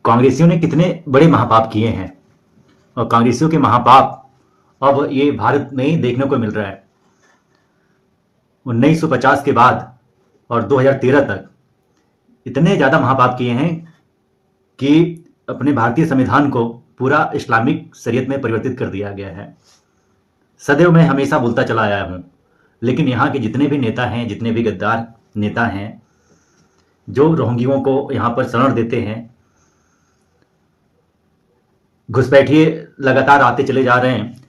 कांग्रेसियों ने कितने बड़े महापाप किए हैं और कांग्रेसियों के महापाप अब ये भारत में ही देखने को मिल रहा है। 1950 के बाद और 2013 तक इतने ज़्यादा महापाप किए हैं कि अपने भारतीय संविधान को पूरा इस्लामिक शरीयत में परिवर्तित कर दिया गया है। सदैव मैं हमेशा बोलता चला आया हूँ, लेकिन यहाँ के जितने भी नेता हैं, जितने भी गद्दार नेता हैं, जो रोहिंग्यों को यहाँ पर शरण देते हैं, घुसपैठिए लगातार आते चले जा रहे हैं।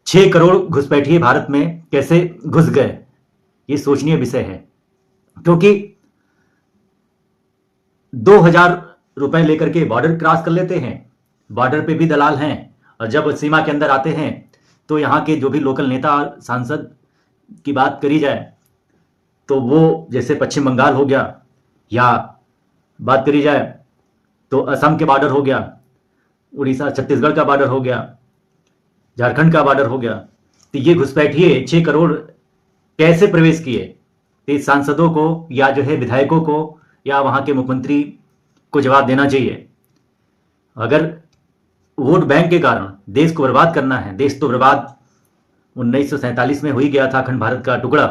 6 करोड़ घुसपैठिए भारत में कैसे घुस गए, ये सोचनीय विषय है, क्योंकि 2000 रुपए लेकर के बॉर्डर क्रॉस कर लेते हैं। बॉर्डर पे भी दलाल हैं, और जब सीमा के अंदर आते हैं तो यहाँ के जो भी लोकल नेता सांसद की बात करी जाए तो वो जैसे पश्चिम बंगाल हो गया, या बात करी जाए तो असम के बॉर्डर हो गया, उड़ीसा छत्तीसगढ़ का बॉर्डर हो गया, झारखंड का बॉर्डर हो गया, तो ये घुसपैठिए 6 करोड़ कैसे प्रवेश किए? तो इस सांसदों को या जो है विधायकों को या वहाँ के मुख्यमंत्री को जवाब देना चाहिए। अगर वोट बैंक के कारण देश को बर्बाद करना है, देश तो बर्बाद 1947 में हो ही गया था, अखंड भारत का टुकड़ा,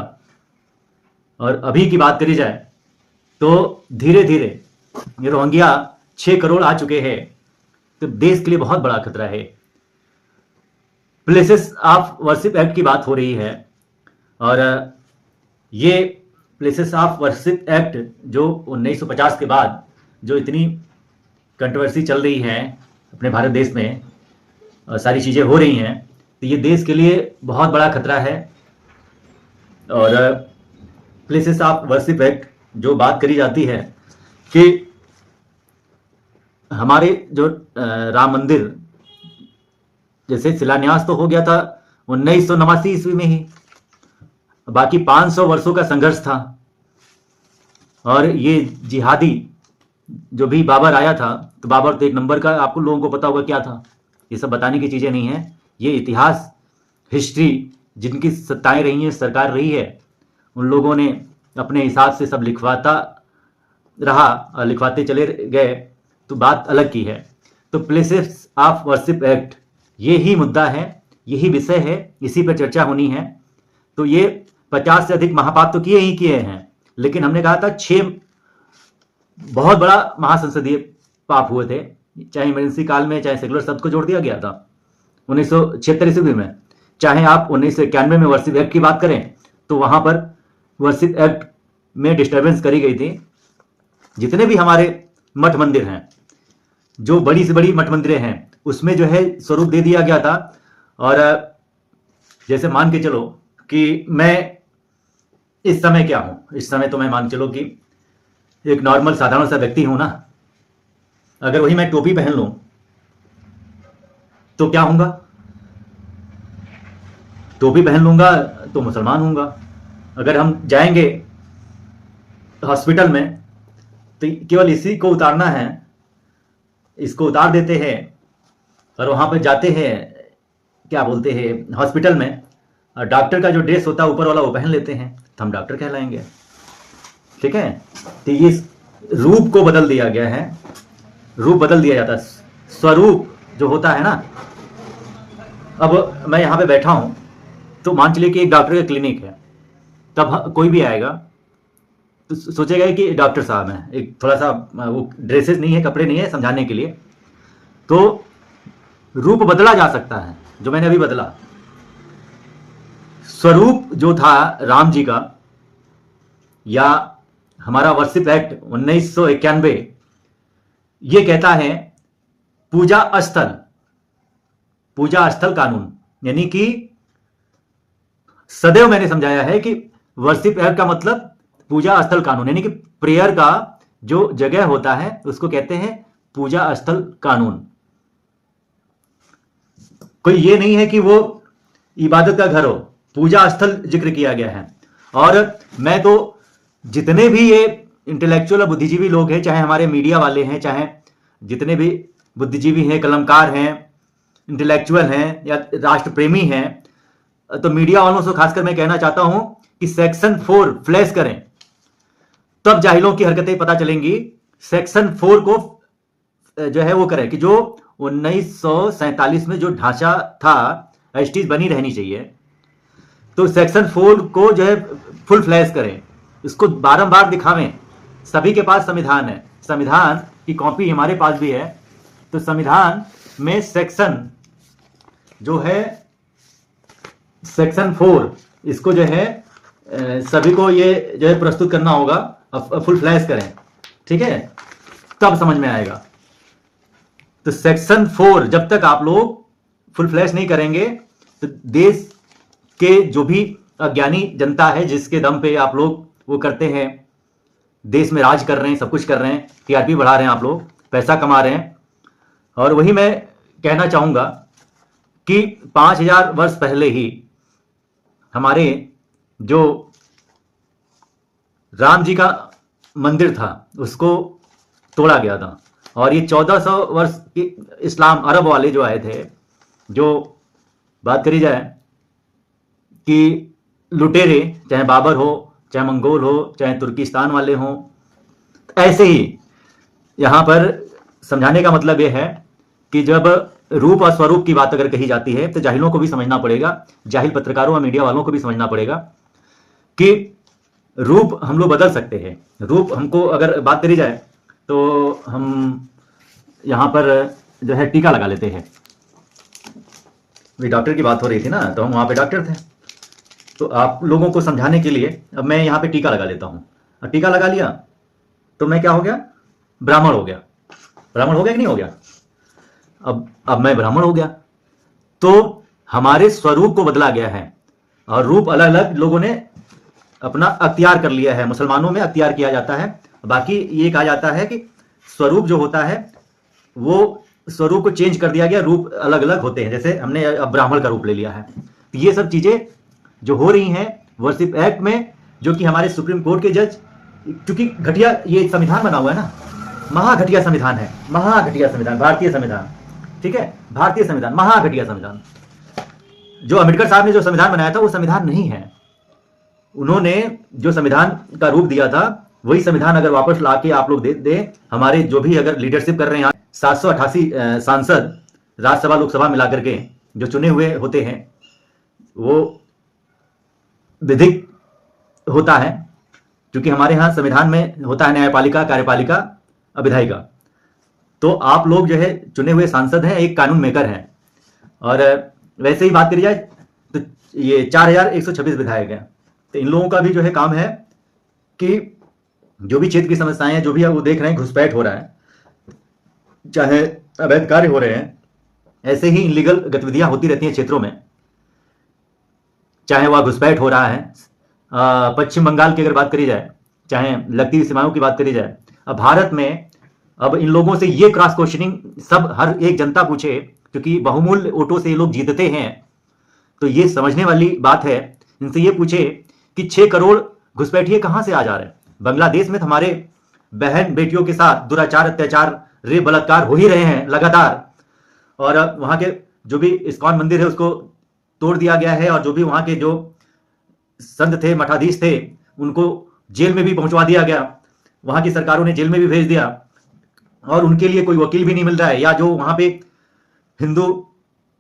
और अभी की बात करी जाए तो धीरे धीरे ये रोहिंग्या 6 करोड़ आ चुके हैं, तो देश के लिए बहुत बड़ा खतरा है। प्लेसेस ऑफ वर्शिप एक्ट की बात हो रही है, और ये प्लेसेस ऑफ वर्शिप एक्ट जो 1950 के बाद जो इतनी कंट्रोवर्सी चल रही है अपने भारत देश में, सारी चीज़ें हो रही हैं, तो ये देश के लिए बहुत बड़ा खतरा है। और प्लेसेस ऑफ वर्शिप एक्ट जो बात करी जाती है कि हमारे जो राम मंदिर जैसे शिलान्यास तो हो गया था 1989 ईस्वी में ही, बाकी 500 वर्षों का संघर्ष था। और ये जिहादी जो भी बाबर आया था, तो बाबर तो एक नंबर का, आपको लोगों को पता होगा क्या था। ये सब बताने की चीज़ें नहीं है, ये इतिहास, हिस्ट्री, जिनकी सत्ताएं रही हैं, सरकार रही है, उन लोगों ने अपने हिसाब से सब लिखवाता रहा और लिखवाते चले गए, तो बात अलग की है। तो प्लेसेस ऑफ वर्शिप एक्ट यही मुद्दा है, यही विषय है, इसी पर चर्चा होनी है। तो ये 50 से अधिक महापाप तो किए ही किए हैं, लेकिन हमने कहा था 6 बहुत बड़ा महासंसदीय पाप हुए थे, चाहे इमरजेंसी काल में, चाहे सेकुलर शब्द को जोड़ दिया गया था 1976 ईस्वी में, चाहे आप 1991 में वर्शिप एक्ट की बात करें तो वहां पर वर्शिप एक्ट में डिस्टर्बेंस करी गई थी। जितने भी हमारे मठ मंदिर हैं, जो बड़ी से बड़ी मठ मंदिरें हैं, उसमें जो है स्वरूप दे दिया गया था। और जैसे मान के चलो कि मैं इस समय क्या हूं, इस समय तो मैं मान चलो कि एक नॉर्मल साधारण सा व्यक्ति हूं ना। अगर वही मैं टोपी पहन लूं तो क्या होऊंगा? टोपी पहन लूंगा तो मुसलमान होऊंगा। अगर हम जाएंगे हॉस्पिटल में तो केवल इसी को उतारना है, इसको उतार देते हैं और वहां पर जाते हैं, क्या बोलते हैं, हॉस्पिटल में डॉक्टर का जो ड्रेस होता है ऊपर वाला वो पहन लेते हैं, तो हम डॉक्टर कहलाएंगे। ठीक है, तो ये रूप को बदल दिया गया है, रूप बदल दिया जाता है, स्वरूप जो होता है ना। अब मैं यहाँ पे बैठा हूं तो मान चलिए कि एक डॉक्टर का क्लिनिक है, तब कोई भी आएगा तो सोचेगा कि डॉक्टर साहब हैं, एक थोड़ा सा वो ड्रेसेस नहीं है, कपड़े नहीं है, समझाने के लिए। तो रूप बदला जा सकता है, जो मैंने अभी बदला। स्वरूप जो था राम जी का, या हमारा वर्शिप एक्ट 1991 ये कहता है पूजा स्थल कानून, यानी कि सदैव मैंने समझाया है कि वर्शिप एक्ट का मतलब पूजा स्थल कानून, यानी कि प्रेयर का जो जगह होता है उसको कहते हैं पूजा स्थल कानून। कोई ये नहीं है कि वो इबादत का घर हो, पूजा स्थल जिक्र किया गया है। और मैं तो जितने भी ये इंटेलेक्चुअल और बुद्धिजीवी लोग हैं, चाहे हमारे मीडिया वाले हैं, चाहे जितने भी बुद्धिजीवी हैं, कलमकार हैं, इंटेलेक्चुअल हैं या राष्ट्र प्रेमी हैं, तो मीडिया वालों से खासकर मैं कहना चाहता हूं कि सेक्शन 4 फ्लैश करें, तब जाहिलों की हरकतें पता चलेंगी। सेक्शन 4 को जो है वो करें कि जो 1947 में जो ढांचा था एज इट इज बनी रहनी चाहिए। तो सेक्शन 4 को जो है फुल फ्लैश करें, इसको बारंबार दिखावें। सभी के पास संविधान है, संविधान की कॉपी हमारे पास भी है। तो संविधान में सेक्शन जो है सेक्शन 4, इसको जो है सभी को ये जो है प्रस्तुत करना होगा, फुल फ्लैश करें, ठीक है, तब समझ में आएगा। तो सेक्शन 4 जब तक आप लोग फुल फ्लैश नहीं करेंगे तो देश के जो भी अज्ञानी जनता है, जिसके दम पे आप लोग वो करते हैं, देश में राज कर रहे हैं, सब कुछ कर रहे हैं, टीआरपी बढ़ा रहे हैं, आप लोग पैसा कमा रहे हैं। और वही मैं कहना चाहूंगा कि 5000 वर्ष पहले ही हमारे जो राम जी का मंदिर था उसको तोड़ा गया था। और ये 1400 वर्ष के इस्लाम अरब वाले जो आए थे, जो बात करी जाए कि लुटेरे, चाहे बाबर हो, चाहे मंगोल हो, चाहे तुर्किस्तान वाले हों, ऐसे ही यहाँ पर समझाने का मतलब यह है कि जब रूप और स्वरूप की बात अगर कही जाती है तो जाहिलों को भी समझना पड़ेगा, जाहिल पत्रकारों और मीडिया वालों को भी समझना पड़ेगा कि रूप हम लोग बदल सकते हैं। रूप हमको अगर बात करी जाए तो हम यहाँ पर जो है टीका लगा लेते हैं। डॉक्टर की बात हो रही थी ना, तो हम वहाँ पे डॉक्टर थे, तो आप लोगों को समझाने के लिए अब मैं यहाँ पे टीका लगा लेता हूँ। और टीका लगा लिया तो मैं क्या हो गया, ब्राह्मण हो गया। ब्राह्मण हो गया कि नहीं हो गया? अब मैं ब्राह्मण हो गया, तो हमारे स्वरूप को बदला गया है और रूप अलग अलग लोगों ने अपना अख्तियार कर लिया है। मुसलमानों में अख्तियार किया जाता है। बाकी ये कहा जाता है कि स्वरूप जो होता है वो स्वरूप को चेंज कर दिया गया, रूप अलग अलग होते हैं। जैसे हमने अब ब्राह्मण का रूप ले लिया है। तो ये सब चीजें जो हो रही हैं वर्शिप एक्ट में, जो कि हमारे सुप्रीम कोर्ट के जज, क्योंकि घटिया ये संविधान बना हुआ है ना, महाघटिया संविधान है, महाघटिया संविधान, भारतीय संविधान, ठीक है, भारतीय संविधान, महाघटिया संविधान। जो अम्बेडकर साहब ने जो संविधान बनाया था वो संविधान नहीं है। उन्होंने जो संविधान का रूप दिया था वही संविधान अगर वापस लाके आप लोग दे हमारे जो भी अगर लीडरशिप कर रहे हैं 788 सांसद राज्यसभा लोकसभा मिलाकर के जो चुने हुए होते हैं, वो विधिक होता है, क्योंकि हमारे यहाँ संविधान में होता है न्यायपालिका, कार्यपालिका, विधायिका। तो आप लोग जो है चुने हुए सांसद हैं, एक कानून मेकर हैं। और वैसे ही बात करी जाए तो ये 4126 विधायक हैं। तो इन लोगों का भी जो है काम है कि जो भी क्षेत्र की समस्याएं हैं, जो भी वो देख रहे हैं, घुसपैठ हो रहा है, चाहे अवैध कार्य हो रहे हैं, ऐसे ही इनलीगल गतिविधियां होती रहती हैं क्षेत्रों में, चाहे वह घुसपैठ हो रहा है पश्चिम बंगाल की अगर बात करी जाए, चाहे लगती हुई सीमाओं की बात करी जाए। अब भारत में अब इन लोगों से ये क्रॉस क्वेश्चनिंग सब हर एक जनता पूछे, क्योंकि बहुमूल्य वोटों से ये लोग जीतते हैं। तो ये समझने वाली बात है, इनसे ये पूछे कि 6 करोड़ घुसपैठिए कहां से आ जा रहे हैं। बांग्लादेश में हमारे बहन बेटियों के साथ दुराचार, अत्याचार, रेप, बलात्कार हो ही रहे हैं लगातार। और वहां के जो भी इस्कॉन मंदिर है उसको तोड़ दिया गया है, और जो भी वहां के जो संत थे, मठाधीश थे, उनको जेल में भी पहुंचवा दिया गया। वहां की सरकारों ने जेल में भी भेज दिया, और उनके लिए कोई वकील भी नहीं मिल रहा है। या जो वहां पे हिंदू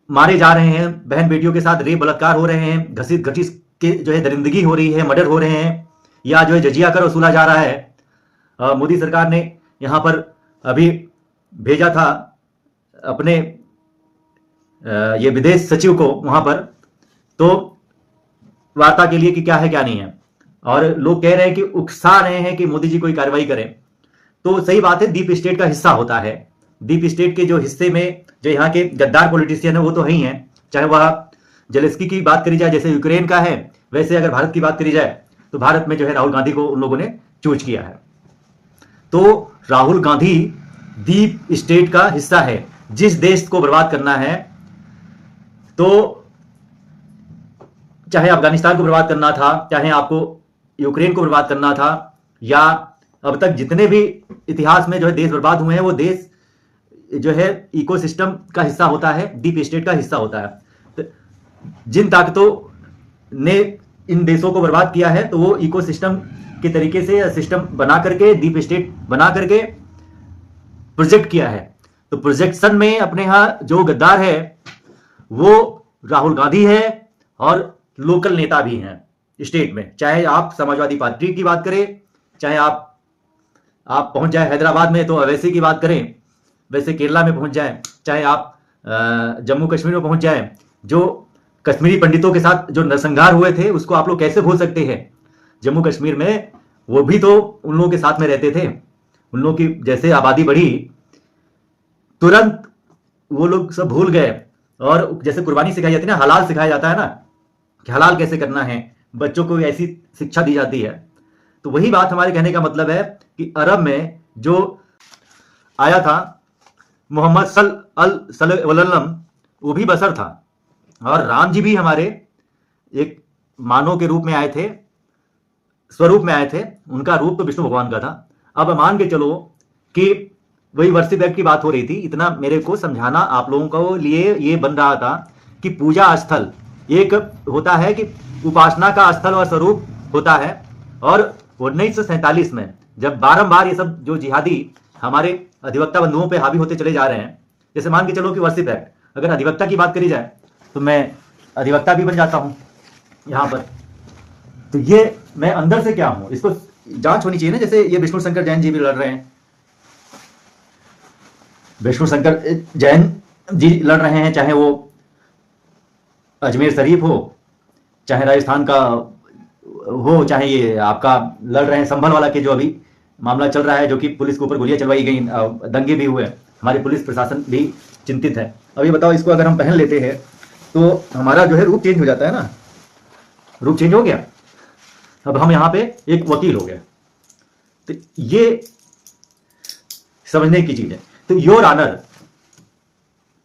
मारे जा रहे हैं, बहन बेटियों के साथ रेप, बलात्कार हो रहे हैं, घसीट घसीट के जो है दरिंदगी हो रही है, मर्डर हो रहे हैं, या जो है जजिया कर वसूला जा रहा है। मोदी सरकार ने यहां पर अभी भेजा था अपने ये विदेश सचिव को वहां पर, तो वार्ता के लिए कि क्या है क्या नहीं है। और लोग कह रहे हैं कि उकसा रहे हैं कि मोदी जी कोई कार्रवाई करें। तो सही बात है, डीप स्टेट का हिस्सा होता है। डीप स्टेट के जो हिस्से में जो यहाँ के गद्दार पॉलिटिशियन है वो तो है ही हैं, चाहे वह जेलेंस्की की बात करी जाए जैसे यूक्रेन का है, वैसे अगर भारत की बात करी जाए तो भारत में जो है राहुल गांधी को उन लोगों ने चूज किया है। तो राहुल गांधी डीप स्टेट का हिस्सा है। जिस देश को बर्बाद करना है, तो चाहे अफगानिस्तान को बर्बाद करना था, चाहे आपको यूक्रेन को बर्बाद करना था, या अब तक जितने भी इतिहास में जो है देश बर्बाद हुए हैं, वो देश जो है इकोसिस्टम का हिस्सा होता है, डीप स्टेट का हिस्सा होता है। तो जिन ताकतों ने इन देशों को बर्बाद किया है, तो वो इकोसिस्टम के तरीके से सिस्टम बना करके, डीप स्टेट बना करके प्रोजेक्ट किया है। तो प्रोजेक्शन में अपने यहाँ जो गद्दार है वो राहुल गांधी है और लोकल नेता भी हैं स्टेट में। चाहे आप समाजवादी पार्टी की बात करें, चाहे आप पहुंच जाए हैदराबाद में तो अवैसी की बात करें, वैसे केरला में पहुंच जाए, चाहे आप जम्मू कश्मीर में पहुंच जाए, जो कश्मीरी पंडितों के साथ जो नरसंहार हुए थे उसको आप लोग कैसे भूल सकते हैं। जम्मू कश्मीर में वो भी तो उन लोगों के साथ में रहते थे। उन लोगों की जैसे आबादी बढ़ी तुरंत वो लोग सब भूल गए। और जैसे कुर्बानी सिखाई जाती है ना, हलाल सिखाया जाता है ना कि हलाल कैसे करना है, बच्चों को ऐसी शिक्षा दी जाती है। तो वही बात हमारे कहने का मतलब है कि अरब में जो आया था मोहम्मद सल्लल्लाहु वो भी बशर था, और राम जी भी हमारे एक मानव के रूप में आए थे, स्वरूप में आए थे। उनका रूप तो विष्णु भगवान का था। अब मान के चलो कि वही वर्षिप एक्ट की बात हो रही थी। इतना मेरे को समझाना आप लोगों को लिए ये बन रहा था कि पूजा स्थल एक होता है कि उपासना का स्थल और स्वरूप होता है। और 1947 में जब बारंबार ये सब जो जिहादी हमारे अधिवक्ता बंधुओं पे हावी होते चले जा रहे हैं, जैसे मान के चलो कि वर्षिप एक्ट, अगर अधिवक्ता की बात करी जाए तो मैं अधिवक्ता भी बन जाता हूं यहां पर। तो ये मैं अंदर से क्या हूं, इसको जांच होनी चाहिए ना। जैसे ये विष्णु शंकर जैन जी भी लड़ रहे हैं, विष्णु शंकर जैन जी लड़ रहे हैं, चाहे वो अजमेर शरीफ हो, चाहे राजस्थान का हो, चाहे ये आपका लड़ रहे हैं संभल वाला के जो अभी मामला चल रहा है, जो कि पुलिस के ऊपर गोलियां चलवाई गई, दंगे भी हुए, हमारे पुलिस प्रशासन भी चिंतित है। अब ये बताओ, इसको अगर हम पहन लेते हैं तो हमारा जो है रूप चेंज हो जाता है ना, रूप चेंज हो गया। अब हम यहाँ पे एक वकील हो गए। तो ये समझने की चीज है। तो योर ऑनर,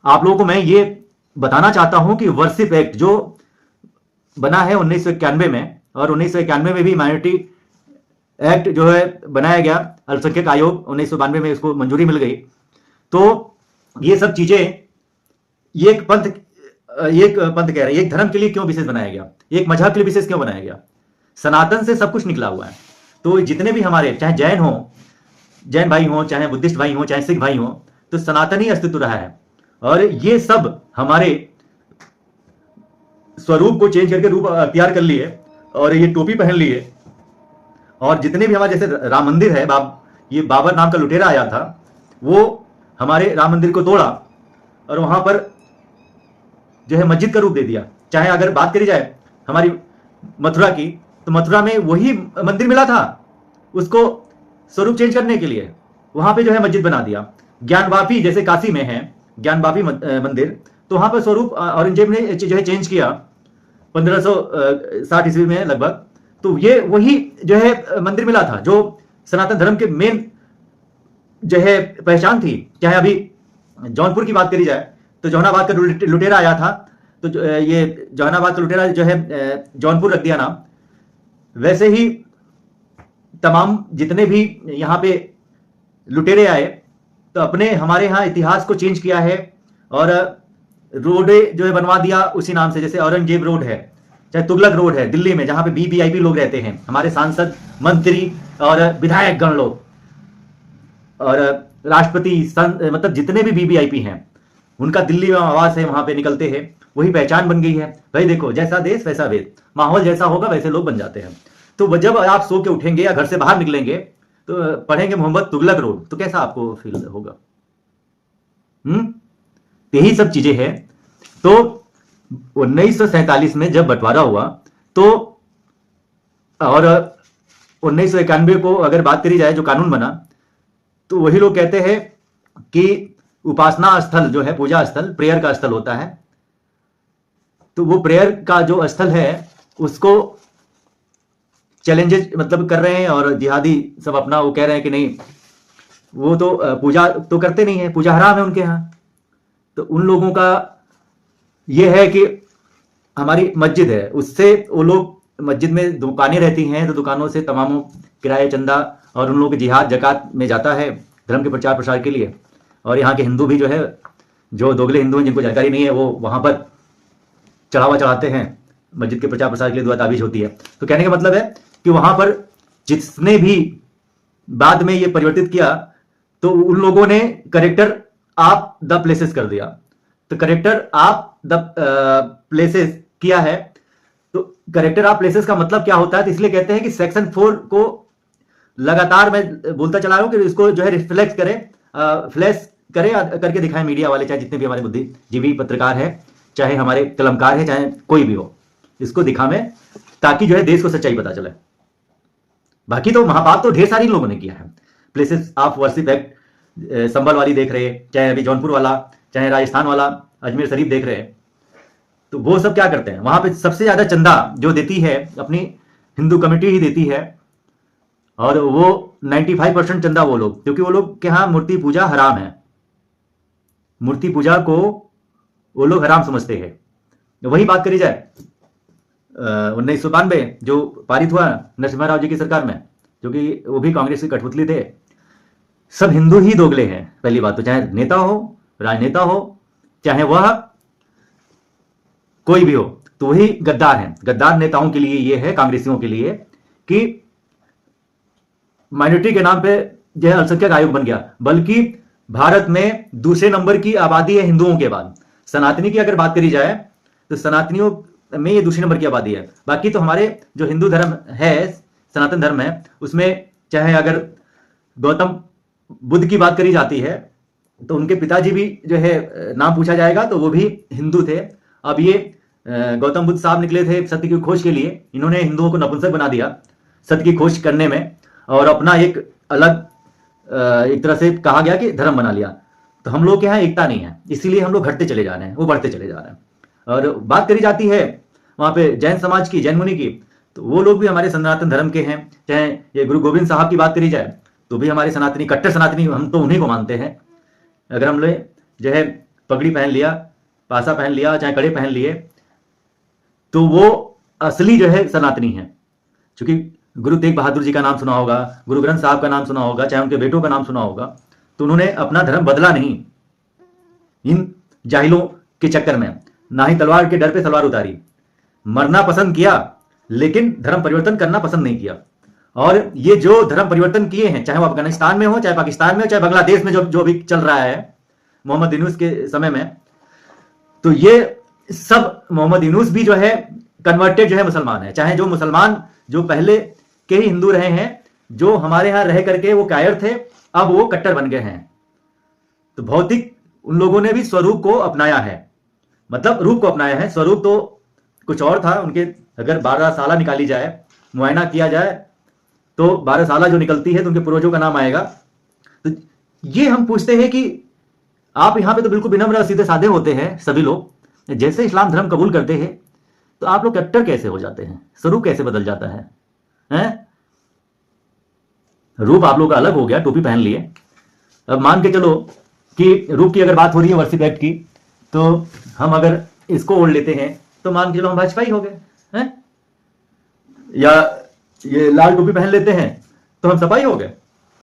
आप लोगों को मैं ये बताना चाहता हूं कि वर्षिप एक्ट जो बना है 1991 में, और 1991 में भी माइनॉरिटी एक्ट जो है बनाया गया, अल्पसंख्यक आयोग 1992 में इसको मंजूरी मिल गई। तो ये सब चीजें एक पंथ कह रहे हैं, एक धर्म के लिए क्यों विशेष बनाया गया, एक मजहब के लिए विशेष क्यों बनाया गया? सनातन से सब कुछ निकला हुआ है। तो जितने भी हमारे, चाहे जैन हो, जैन भाई हो, चाहे बुद्धिस्ट भाई हो, चाहे सिख भाई हो, तो सनातन ही अस्तित्व रहा है। और ये सब हमारे स्वरूप को चेंज करके रूप अख्तियार कर लिए, और ये टोपी पहन लिए। और जितने भी हमारे, जैसे राम मंदिर है, ये बाबर नाम का लुटेरा आया था, वो हमारे राम मंदिर को तोड़ा और वहां पर जो है मस्जिद का रूप दे दिया। चाहे अगर बात करी जाए हमारी मथुरा की, तो मथुरा में वही मंदिर मिला था, उसको स्वरूप चेंज करने के लिए वहां पे जो है मस्जिद बना दिया। ज्ञानवापी जैसे काशी में है ज्ञानवापी मंदिर, तो वहां पर स्वरूप औरंगजेब ने जो है चेंज किया 1560 ईस्वी में लगभग। तो ये वही जो है मंदिर मिला था जो सनातन धर्म के मेन जो है पहचान थी। चाहे अभी जौनपुर की बात करी जाए तो जौनाबाद का लुटेरा आया था, तो ये जौनाबाद का लुटेरा जो है जौनपुर रख दिया नाम। वैसे ही तमाम जितने भी यहाँ पे लुटेरे आए, तो अपने हमारे यहाँ इतिहास को चेंज किया है और रोडे जो है बनवा दिया उसी नाम से। जैसे औरंगजेब रोड है, चाहे तुगलक रोड है दिल्ली में, जहां पे वीवीआईपी लोग रहते हैं, हमारे सांसद, मंत्री और विधायक गण लोग, और राष्ट्रपति, मतलब जितने भी वीवीआईपी हैं, उनका दिल्ली में आवास है, वहां पे निकलते हैं। वही पहचान बन गई है भाई। देखो, जैसा देश वैसा वेद, माहौल जैसा होगा वैसे लोग बन जाते हैं। तो जब आप सो के उठेंगे या घर से बाहर निकलेंगे तो पढ़ेंगे मोहम्मद तुगलक रोड, तो कैसा आपको फील होगा? यही सब चीजें हैं। तो 1947 में जब बंटवारा हुआ, तो और 1991 को अगर बात करी जाए जो कानून बना, तो वही लोग कहते हैं कि उपासना स्थल जो है, पूजा स्थल, प्रेयर का स्थल होता है। तो वो प्रेयर का जो स्थल है उसको चैलेंजेस मतलब कर रहे हैं, और जिहादी सब अपना वो कह रहे हैं कि नहीं, वो तो पूजा तो करते नहीं है, पूजा हराम है उनके यहाँ। तो उन लोगों का ये है कि हमारी मस्जिद है, उससे वो लोग, मस्जिद में दुकानें रहती हैं, तो दुकानों से तमाम किराया, चंदा और उन लोगों के जिहाद जकात में जाता है धर्म के प्रचार प्रसार के लिए। और यहाँ के हिंदू भी जो है, जो दोगले हिंदू हैं जिनको जानकारी नहीं है, वो वहां पर चढ़ावा चढ़ाते हैं, मस्जिद के प्रचार प्रसार के लिए दुआ ताबीज होती है। तो कहने का मतलब है कि वहां पर जिसने भी बाद में ये परिवर्तित किया, तो उन लोगों ने करेक्टर आप द प्लेसेस कर दिया, तो करेक्टर आप द प्लेसेस किया है, तो करेक्टर ऑफ प्लेसेस का मतलब क्या होता है? तो इसलिए कहते हैं कि सेक्शन 4 को लगातार मैं बोलता चला रहा हूं कि इसको जो है रिफ्लेक्ट करे, फ्लैश करे, करके दिखाए मीडिया वाले, चाहे जितने भी हमारे बुद्धिजीवी पत्रकार है, चाहे हमारे कलमकार है, चाहे कोई भी हो, इसको दिखावे ताकि जो है देश को सच्चाई पता चले। बाकी तो महापाप तो ढेर सारी लोगों ने किया है। प्लेसेस ऑफ वर्शिप एक्ट संभल वाली देख रहे, चाहे अभी जौनपुर वाला, चाहे राजस्थान वाला अजमेर शरीफ देख रहे हैं, तो वो सब क्या करते हैं? वहां पे सबसे ज्यादा चंदा जो देती है अपनी हिंदू कमेटी ही देती है, और वो 95% चंदा वो लोग, क्योंकि वो लोग के यहां मूर्ति पूजा हराम है, मूर्ति पूजा को वो लोग हराम समझते हैं। वही बात करी जाए 1992 जो पारित हुआ नरसिम्हा राव जी की सरकार में, जो कि वो भी कांग्रेस के कठपुतली थे, सब हिंदू ही दोगले हैं। पहली बात तो, चाहे नेता हो, राजनेता हो, चाहे वह कोई भी हो, तो वही गद्दार हैं। गद्दार नेताओं के लिए ये है, कांग्रेसियों के लिए, कि माइनॉरिटी के नाम पे जो है अल्पसंख्यक आयोग बन गया, बल्कि भारत में दूसरे नंबर की आबादी है हिंदुओं के बाद। सनातनी की अगर बात करी जाए तो सनातनियों में ये दूसरे नंबर की आबादी है। बाकी तो हमारे जो हिंदू धर्म है, सनातन धर्म है, उसमें चाहे अगर गौतम बुद्ध की बात करी जाती है तो उनके पिताजी भी जो है नाम पूछा जाएगा तो वो भी हिंदू थे। अब ये गौतम बुद्ध साहब निकले थे सत्य की खोज के लिए, इन्होंने हिंदुओं को नपुंसक बना दिया सत्य की खोज करने में, और अपना एक अलग एक तरह से कहा गया कि धर्म बना लिया। तो हम लोग के यहाँ एकता नहीं है, इसीलिए हम लोग घटते चले जा रहे हैं, वो बढ़ते चले जा रहे हैं। और बात करी जाती है वहां पे जैन समाज की, जैन मुनि की, तो वो लोग भी हमारे सनातन धर्म के हैं। चाहे ये गुरु गोविंद साहब की बात करी जाए तो भी हमारे सनातनी, कट्टर सनातनी, हम तो उन्हीं को मानते हैं। अगर हम लोग जो है पगड़ी पहन लिया, पासा पहन लिया, चाहे कड़े पहन लिए, तो वो असली जो है सनातनी है। क्योंकि गुरु तेग बहादुर जी का नाम सुना होगा, गुरु ग्रंथ साहब का नाम सुना होगा, चाहे उनके बेटों का नाम सुना होगा, तो उन्होंने अपना धर्म बदला नहीं इन जाहिलों के चक्कर में, ना ही तलवार के डर पे तलवार उतारी। मरना पसंद किया लेकिन धर्म परिवर्तन करना पसंद नहीं किया। और ये जो धर्म परिवर्तन किए हैं, चाहे वो अफगानिस्तान में हो, चाहे पाकिस्तान में हो, चाहे बांग्लादेश में जो अभी चल रहा है मोहम्मद यूनुस के समय में, तो ये सब मोहम्मद यूनुस भी जो है कन्वर्टेड जो है मुसलमान है। चाहे जो मुसलमान जो पहले के ही हिंदू रहे हैं, जो हमारे यहां रह करके वो कायर थे, अब वो कट्टर बन गए हैं। तो भौतिक उन लोगों ने भी स्वरूप को अपनाया है, मतलब रूप को अपनाया है, स्वरूप तो कुछ और था उनके। अगर 12 साला निकाली जाए, मुआयना किया जाए, तो 12 साला जो निकलती है तो उनके पूर्वजों का नाम आएगा। तो ये हम पूछते हैं कि आप यहां पे तो बिल्कुल विनम्र सीधे साधे होते हैं सभी लोग, जैसे इस्लाम धर्म कबूल करते हैं तो आप लोग कट्टर कैसे हो जाते हैं? स्वरूप कैसे बदल जाता है, हैं? रूप आप लोग का अलग हो गया, टोपी पहन लिए। अब मान के चलो कि रूप की अगर बात हो रही है वर्शिप एक्ट की, तो हम अगर इसको ओढ़ लेते हैं तो मान के चलो हम भाजपाई हो गए, हैं? या ये लाल टोपी पहन लेते हैं तो हम सपाई हो गए।